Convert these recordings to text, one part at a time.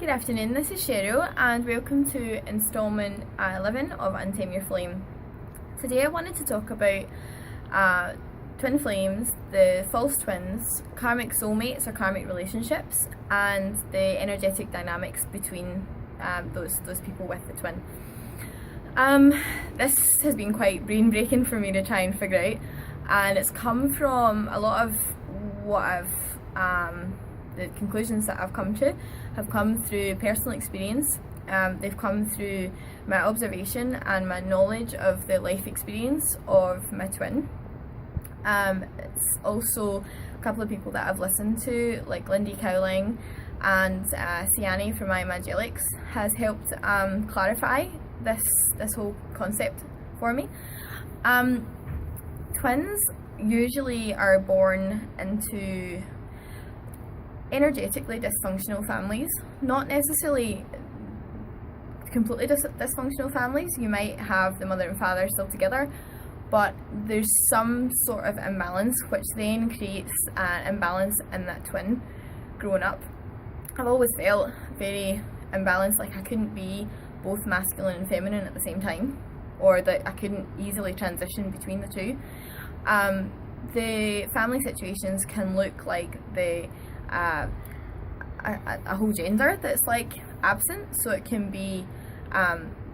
Good afternoon, this is Cheryl and welcome to instalment 11 of Untame Your Flame. Today I wanted to talk about twin flames, the false twins, karmic soulmates or karmic relationships, and the energetic dynamics between those people with the twin. This has been quite brain breaking for me to try and figure out, and it's come from a lot of what the conclusions that I've come to have come through personal experience. They've come through my observation and my knowledge of the life experience of my twin. It's also a couple of people that I've listened to, like Lindy Cowling and Siani from My Angelics, has helped clarify this whole concept for me. Twins usually are born into energetically dysfunctional families, not necessarily completely dysfunctional families. You might have the mother and father still together, but there's some sort of imbalance which then creates an imbalance in that twin growing up. I've always felt very imbalanced, like I couldn't be both masculine and feminine at the same time, or that I couldn't easily transition between the two. The family situations can look like a whole gender that's like absent, so it can be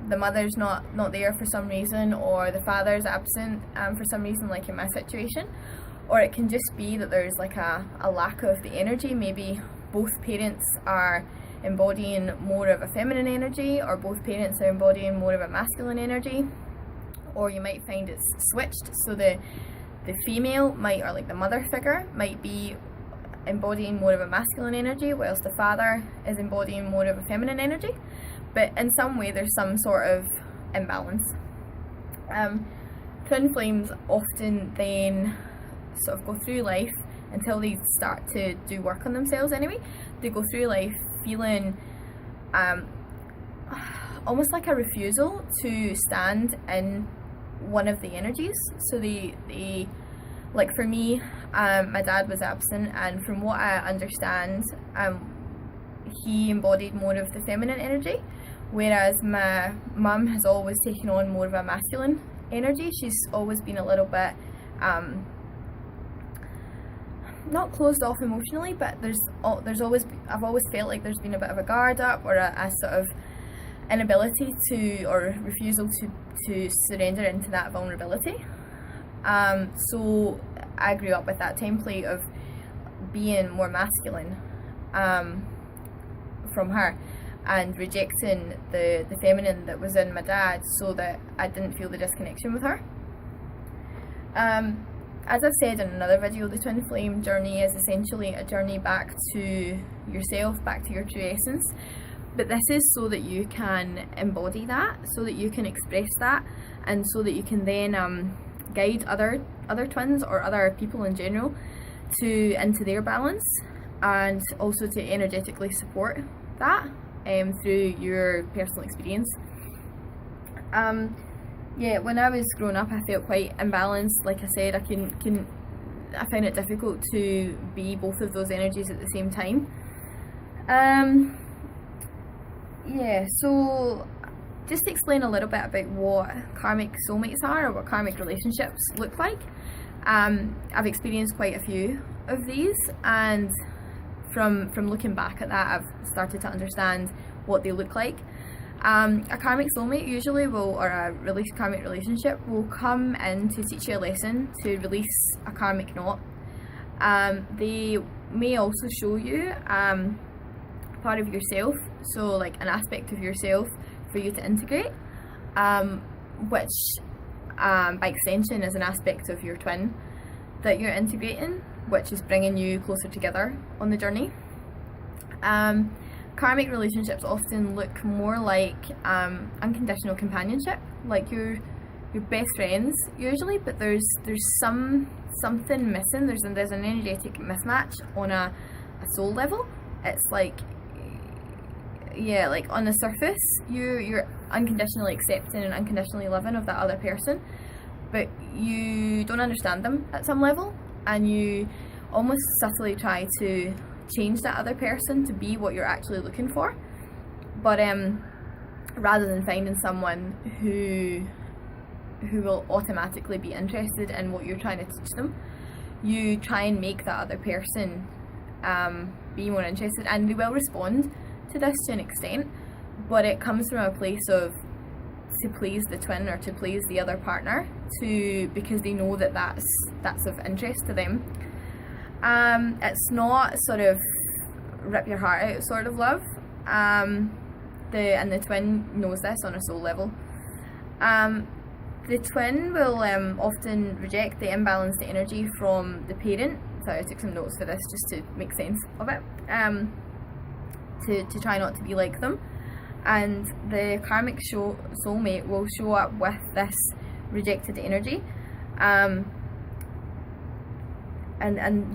the mother's not there for some reason, or the father's absent for some reason, like in my situation, or it can just be that there's like a lack of the energy. Maybe both parents are embodying more of a feminine energy, or both parents are embodying more of a masculine energy, or you might find it's switched, so the female might, or like the mother figure might be embodying more of a masculine energy, whilst the father is embodying more of a feminine energy, but in some way there's some sort of imbalance. Twin flames often then sort of go through life until they start to do work on themselves anyway. They go through life feeling almost like a refusal to stand in one of the energies. So they like for me, my dad was absent, and from what I understand, he embodied more of the feminine energy, whereas my mum has always taken on more of a masculine energy. She's always been a little bit not closed off emotionally, but I've always felt like there's been a bit of a guard up, or a sort of inability to, or refusal to surrender into that vulnerability. So I grew up with that template of being more masculine from her, and rejecting the feminine that was in my dad, so that I didn't feel the disconnection with her. As I've said in another video, the twin flame journey is essentially a journey back to yourself, back to your true essence. But this is so that you can embody that, so that you can express that, and so that you can then guide other twins or other people in general into their balance, and also to energetically support that through your personal experience. When I was growing up, I felt quite imbalanced. Like I said, I found it difficult to be both of those energies at the same time. So just to explain a little bit about what karmic soulmates are, or what karmic relationships look like. I've experienced quite a few of these, and from looking back at that, I've started to understand what they look like. A karmic soulmate usually or a karmic relationship will come in to teach you a lesson, to release a karmic knot. They may also show you part of yourself, so like an aspect of yourself for you to integrate, which by extension is an aspect of your twin that you're integrating, which is bringing you closer together on the journey. Karmic relationships often look more like unconditional companionship, like your best friends usually, but there's something missing. There's an energetic mismatch on a soul level. It's like on the surface you're unconditionally accepting and unconditionally loving of that other person, but you don't understand them at some level, and you almost subtly try to change that other person to be what you're actually looking for. But rather than finding someone who will automatically be interested in what you're trying to teach them, you try and make that other person be more interested, and they will respond to this to an extent, but it comes from a place of to please the twin or to please the other partner, because they know that that's of interest to them. It's not sort of rip your heart out sort of love. The twin knows this on a soul level. The twin will often reject the imbalanced energy from the parent. Sorry, I took some notes for this just to make sense of it. To try not to be like them. And the karmic soulmate will show up with this rejected energy. And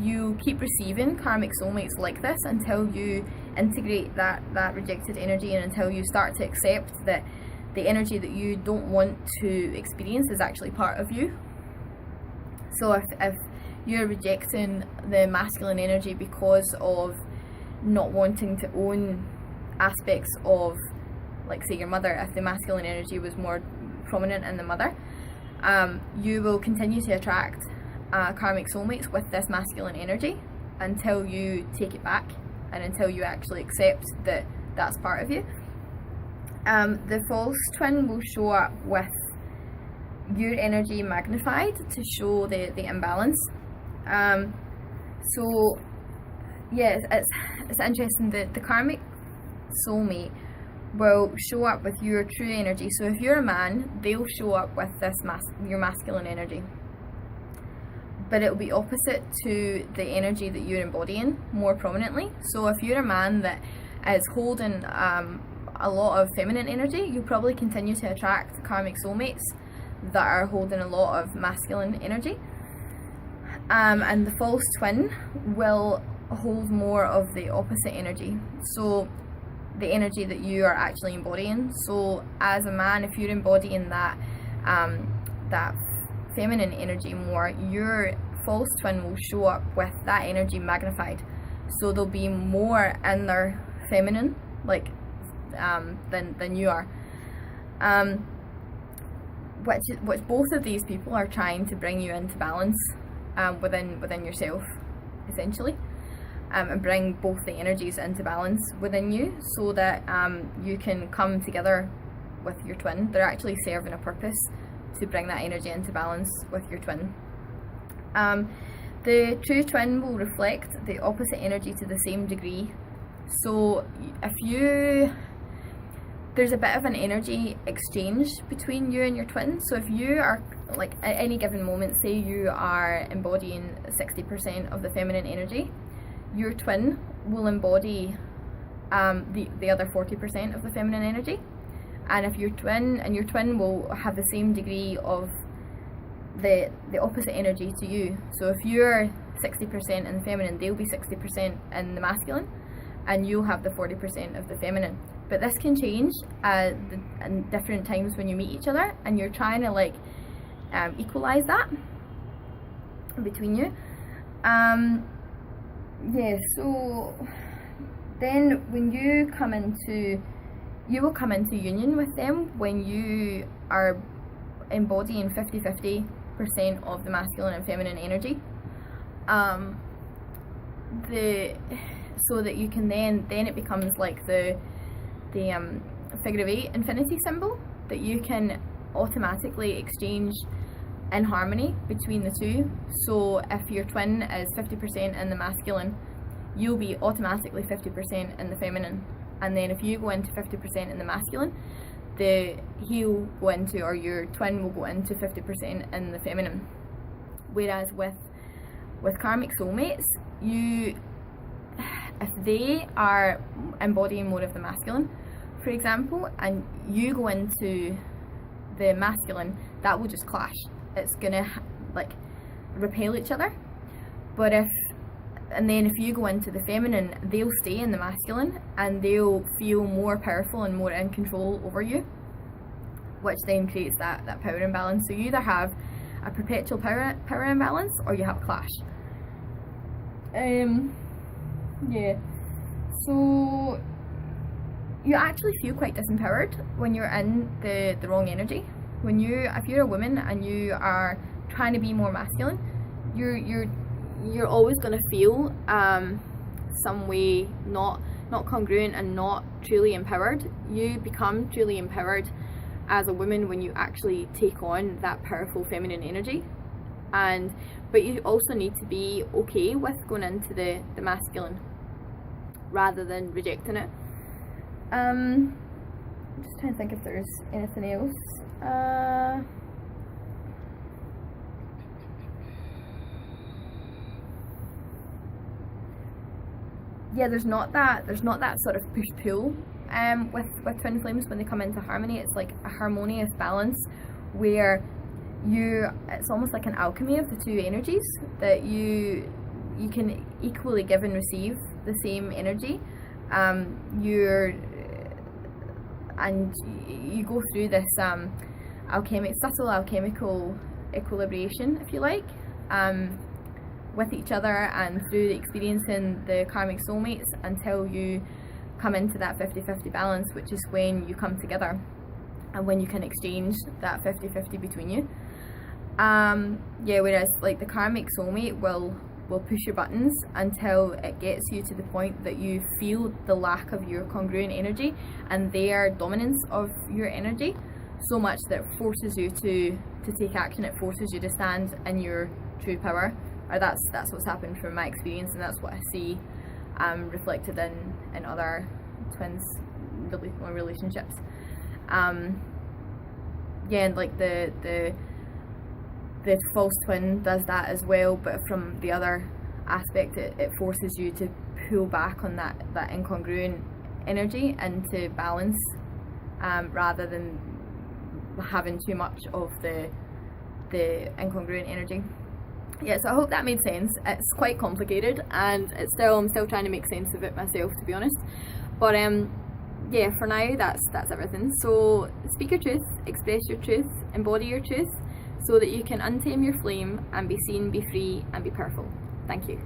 you keep receiving karmic soulmates like this until you integrate that rejected energy, and until you start to accept that the energy that you don't want to experience is actually part of you. So if you're rejecting the masculine energy because of not wanting to own aspects of, like, say, your mother, if the masculine energy was more prominent in the mother, you will continue to attract karmic soulmates with this masculine energy until you take it back, and until you actually accept that that's part of you. The false twin will show up with your energy magnified to show the imbalance. So yes, it's interesting that the karmic soulmate will show up with your true energy. So if you're a man, they'll show up with this your masculine energy, but it'll be opposite to the energy that you're embodying more prominently. So if you're a man that is holding a lot of feminine energy, you'll probably continue to attract karmic soulmates that are holding a lot of masculine energy. And the false twin will hold more of the opposite energy, so the energy that you are actually embodying. So as a man, if you're embodying that feminine energy more, your false twin will show up with that energy magnified, so they'll be more in their feminine, like than you are, which both of these people are trying to bring you into balance within yourself, essentially, and bring both the energies into balance within you, so that you can come together with your twin. They're actually serving a purpose to bring that energy into balance with your twin. The true twin will reflect the opposite energy to the same degree. So there's a bit of an energy exchange between you and your twin. So if you are, like, at any given moment, say you are embodying 60% of the feminine energy, your twin will embody the other 40% of the feminine energy. And if your twin will have the same degree of the opposite energy to you. So if you're 60% in the feminine, they'll be 60% in the masculine, and you'll have the 40% of the feminine. But this can change in different times when you meet each other, and you're trying to equalize that between you. So then when you will come into union with them when you are embodying 50-50% of the masculine and feminine energy, so that you can then it becomes like the figure of 8 infinity symbol, that you can automatically exchange in harmony between the two. So if your twin is 50% in the masculine, you'll be automatically 50% in the feminine. And then if you go into 50% in the masculine, he'll go into, or your twin will go into 50% in the feminine. Whereas with karmic soulmates, if they are embodying more of the masculine, for example, and you go into the masculine, that will just clash. It's gonna repel each other. And then if you go into the feminine, they'll stay in the masculine, and they'll feel more powerful and more in control over you, which then creates that power imbalance. So you either have a perpetual power imbalance, or you have a clash. So you actually feel quite disempowered when you're in the wrong energy. If you're a woman and you are trying to be more masculine, you're always going to feel some way not congruent and not truly empowered. You become truly empowered as a woman when you actually take on that powerful feminine energy. But you also need to be okay with going into the masculine rather than rejecting it. I'm just trying to think if there's anything else. Yeah, there's not that sort of push-pull with twin flames when they come into harmony. It's like a harmonious balance where it's almost like an alchemy of the two energies, that you can equally give and receive the same energy. You go through this subtle alchemical equilibration, if you like, with each other and through experiencing the karmic soulmates until you come into that 50-50 balance, which is when you come together and when you can exchange that 50-50 between you. Whereas like the karmic soulmate will push your buttons until it gets you to the point that you feel the lack of your congruent energy and their dominance of your energy so much that it forces you to take action. It forces you to stand in your true power. Or that's what's happened from my experience, and that's what I see reflected in other twins relationships. And like the false twin does that as well, but from the other aspect, it forces you to pull back on that incongruent energy into balance, rather than having too much of the incongruent energy. Yeah, so I hope that made sense. It's quite complicated, and I'm still trying to make sense of it myself, to be honest. But for now, that's everything. So speak your truth, express your truth, embody your truth, so that you can untame your flame and be seen, be free, and be powerful. Thank you.